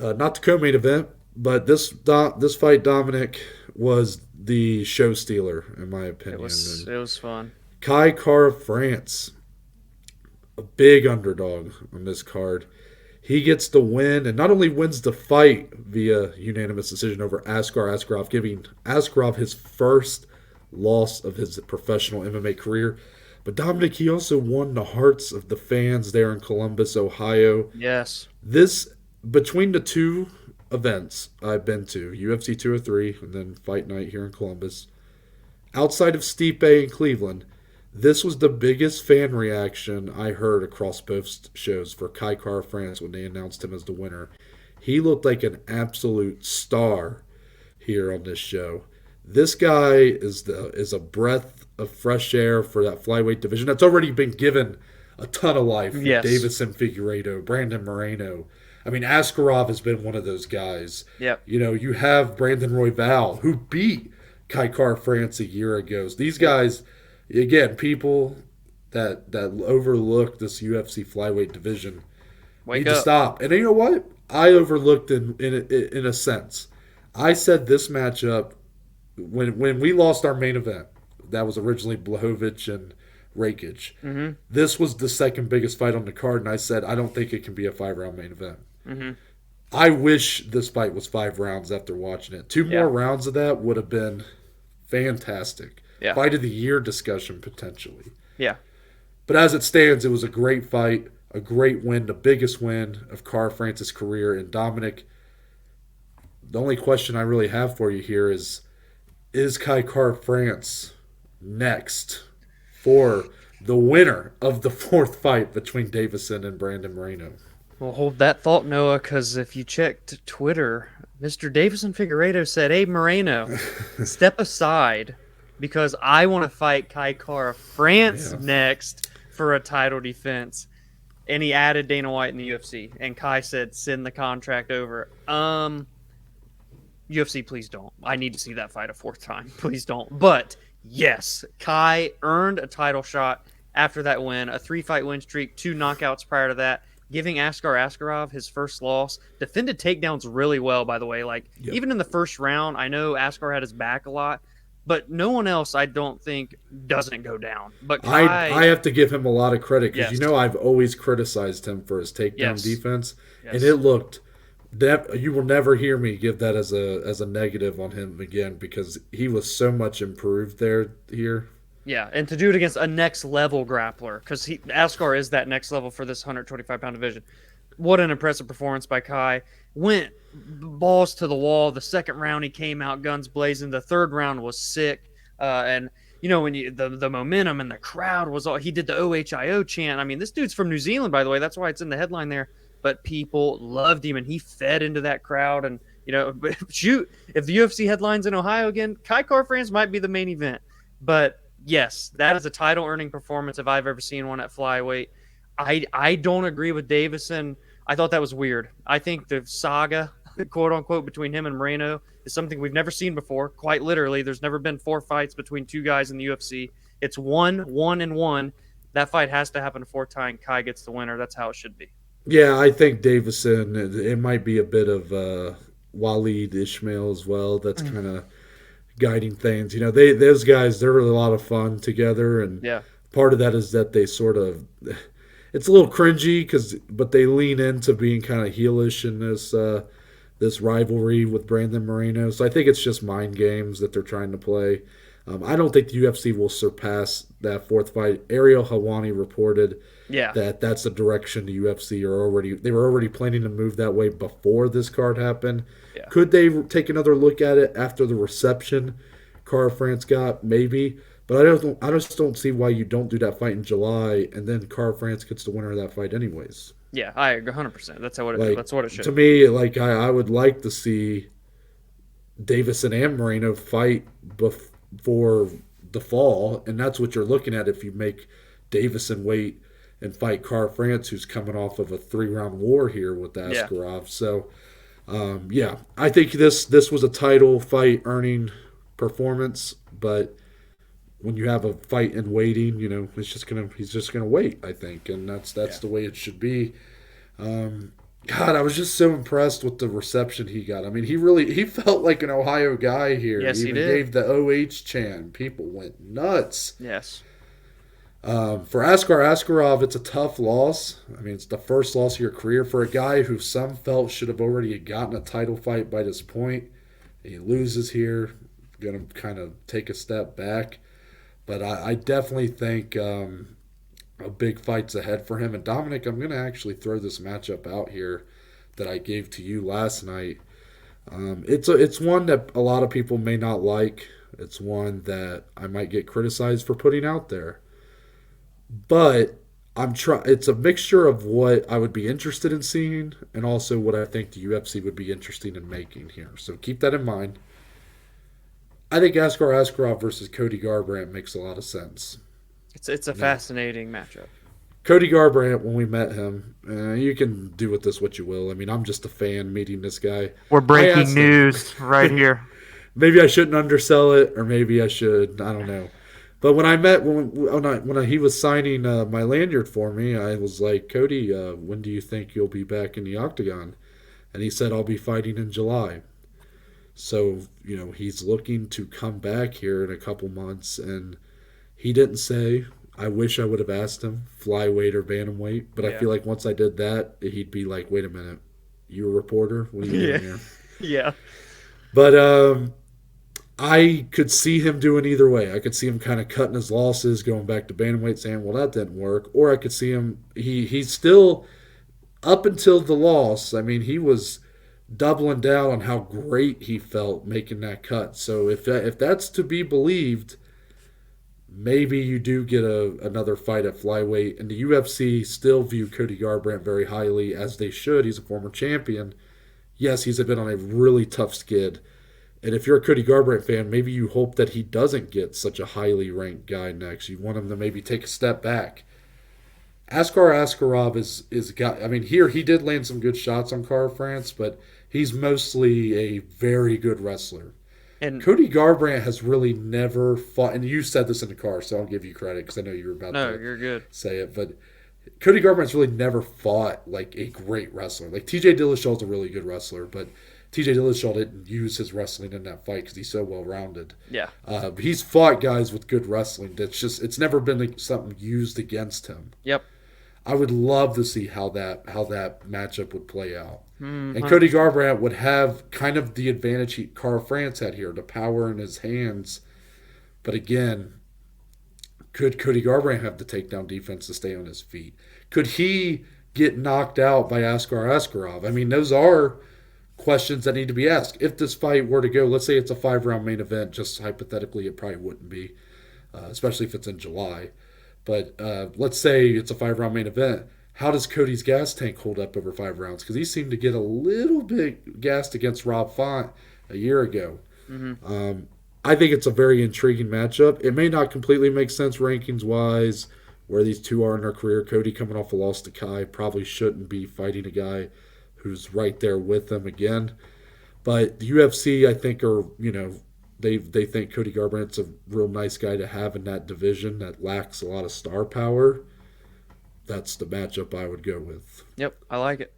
Not the co-main event, but this fight, Dominic, was the show stealer in my It opinion. was And it was fun. Kai Kara France, a big underdog on this card. He gets the win and not only wins the fight via unanimous decision over Askar Askarov, giving Askarov his first loss of his professional MMA career, but Dominic, he also won the hearts of the fans there in Columbus, Ohio. Yes. This, between the two events I've been to, UFC 203 and then Fight Night here in Columbus, outside of Stipe in Cleveland, this was the biggest fan reaction I heard across both shows for Kai Kara France when they announced him as the winner. He looked like an absolute star here on this show. This guy is a breath of fresh air for that flyweight division that's already been given a ton of life with Yes. Deiveson Figueiredo, Brandon Moreno. I mean, Askarov has been one of those guys. Yep. You know, you have Brandon Royval, who beat Kai Kara France a year ago. So these Yep. guys, again, people that overlook this UFC flyweight division Wake need to up. stop. And you know what? I overlooked in a sense. I said this matchup when we lost our main event. That was originally Blachowicz and Rakic. Mm-hmm. This was the second biggest fight on the card, and I said I don't think it can be a 5 round main event. Mm-hmm. I wish this fight was 5 rounds after watching it. Two Yeah. more rounds of that would have been fantastic. Yeah. Fight of the year discussion potentially. Yeah. But as it stands, it was a great fight, a great win, the biggest win of Kara France's career. And Dominic, the only question I really have for you here is Kai Kara France next for the winner of the fourth fight between Davison and Brandon Moreno? Well, hold that thought, Noah, because if you checked Twitter, Mr. Deiveson Figueiredo said, "Hey, Moreno, step aside because I want to fight Kai Kara France Yeah. next for a title defense." And he added Dana White in the UFC. And Kai said, "Send the contract over." UFC, please don't. I need to see that fight a fourth time. Please don't. But yes, Kai earned a title shot after that win, a 3-fight win streak, 2 knockouts prior to that, giving Askar Askarov his first loss. Defended takedowns really well, by the way. Like, Yep. even in the first round, I know Askar had his back a lot, but no one else, I don't think, doesn't go down. But I Kai, have to give him a lot of credit because yes, I've always criticized him for his takedown yes, defense, and yes. it looked that you will never hear me give that as a negative on him again because he was so much improved here. Yeah, and to do it against a next level grappler, because Askar is that next level for this 125-pound division. What an impressive performance by Kai. Went balls to the wall. The second round he came out guns blazing. The third round was sick. And when the momentum and the crowd was all, he did the OHIO chant. I mean, this dude's from New Zealand, by the way. That's why it's in the headline there. But people loved him, and he fed into that crowd. And shoot, if the UFC headlines in Ohio again, Kai Kara France might be the main event. But yes, that is a title-earning performance if I've ever seen one at flyweight. I don't agree with Davison. I thought that was weird. I think the saga, quote unquote, between him and Moreno is something we've never seen before. Quite literally, there's never been 4 fights between 2 guys in the UFC. It's 1-1-1. That fight has to happen a 4th time. Kai gets the winner. That's how it should be. Yeah, I think Davison. It might be a bit of Waleed Ishmael as well. That's kind of guiding things. Those guys, they're a lot of fun together, and Yeah. part of that is that they sort of it's a little cringy but they lean into being kind of heelish in this rivalry with Brandon Moreno. So I think it's just mind games that they're trying to play. I don't think the UFC will surpass that 4th fight. Ariel Helwani reported Yeah. that that's the direction the UFC they were already planning to move that way before this card happened. Yeah. Could they take another look at it after the reception Kara France got? Maybe. But I just don't see why you don't do that fight in July and then Kara France gets the winner of that fight anyways. Yeah, I agree 100%. That's Like, what it should to be. me, like I would like to see Davison and Moreno fight before the fall, and that's what you're looking at if you make Davison wait and fight Kara France, who's coming off of a 3 round war here with Yeah. Askarov. So, yeah, I think this was a title fight earning performance, but when you have a fight in waiting, he's just gonna wait. I think, and that's Yeah. the way it should be. God, I was just so impressed with the reception he got. I mean, he felt like an Ohio guy here. He Yes, he even did. gave the OH chant. People went nuts. Yes. For Askar Askarov, it's a tough loss. I mean, it's the first loss of your career for a guy who some felt should have already gotten a title fight by this point. He loses here, going to kind of take a step back. But I definitely think a big fight's ahead for him. And Dominic, I'm going to actually throw this matchup out here that I gave to you last night. It's one that a lot of people may not like. It's one that I might get criticized for putting out there. But I'm try. It's a mixture of what I would be interested in seeing and also what I think the UFC would be interested in making here. So keep that in mind. I think Askar Askarov versus Cody Garbrandt makes a lot of sense. It's a Now, fascinating matchup. Cody Garbrandt, when we met him, you can do with this what you will. I mean, I'm just a fan meeting this guy. We're I breaking asked him. news right here. Maybe I shouldn't undersell it, or maybe I should. I don't know. But when I met he was signing my lanyard for me, I was like, Cody, when do you think you'll be back in the octagon? And he said, I'll be fighting in July. So he's looking to come back here in a couple months, and he didn't say. I wish I would have asked him flyweight or bantamweight, but I Yeah. feel like once I did that, he'd be like, "Wait a minute, you a reporter? What are you Yeah. doing here?" Yeah. But I could see him doing either way. I could see him kind of cutting his losses, going back to bantamweight, saying, "Well, that didn't work," or I could see him. He's still up until the loss. I mean, he was doubling down on how great he felt making that cut. So if that's to be believed, maybe you do get another fight at flyweight. And the UFC still view Cody Garbrandt very highly, as they should. He's a former champion. Yes, he's been on a really tough skid. And if you're a Cody Garbrandt fan, maybe you hope that he doesn't get such a highly ranked guy next. You want him to maybe take a step back. Askar Askarov is got. I mean, here he did land some good shots on Cara France, but he's mostly a very good wrestler. And Cody Garbrandt has really never fought, and you said this in the car, so I'll give you credit because I know you were about no, to you're good. say it. But Cody Garbrandt's really never fought like a great wrestler. Like TJ Dillashaw's a really good wrestler, but TJ Dillashaw didn't use his wrestling in that fight because he's so well rounded. Yeah. He's fought guys with good wrestling. That's just it's never been like something used against him. Yep. I would love to see how that matchup would play out. And Cody 100%. Garbrandt would have kind of the advantage Carl France had here, the power in his hands. But again, could Cody Garbrandt have the takedown defense to stay on his feet? Could he get knocked out by Askar Askarov? I mean, those are questions that need to be asked. If this fight were to go, let's say it's a 5-round main event, just hypothetically, it probably wouldn't be, especially if it's in July. But let's say it's a 5-round main event. How does Cody's gas tank hold up over 5 rounds? Because he seemed to get a little bit gassed against Rob Font a year ago. I think it's a very intriguing matchup. It may not completely make sense rankings wise where these two are in their career. Cody coming off a loss to Kai probably shouldn't be fighting a guy who's right there with them again. But the UFC, I think, they think Cody Garbrandt's a real nice guy to have in that division that lacks a lot of star power. That's the matchup I would go with. Yep. I like it.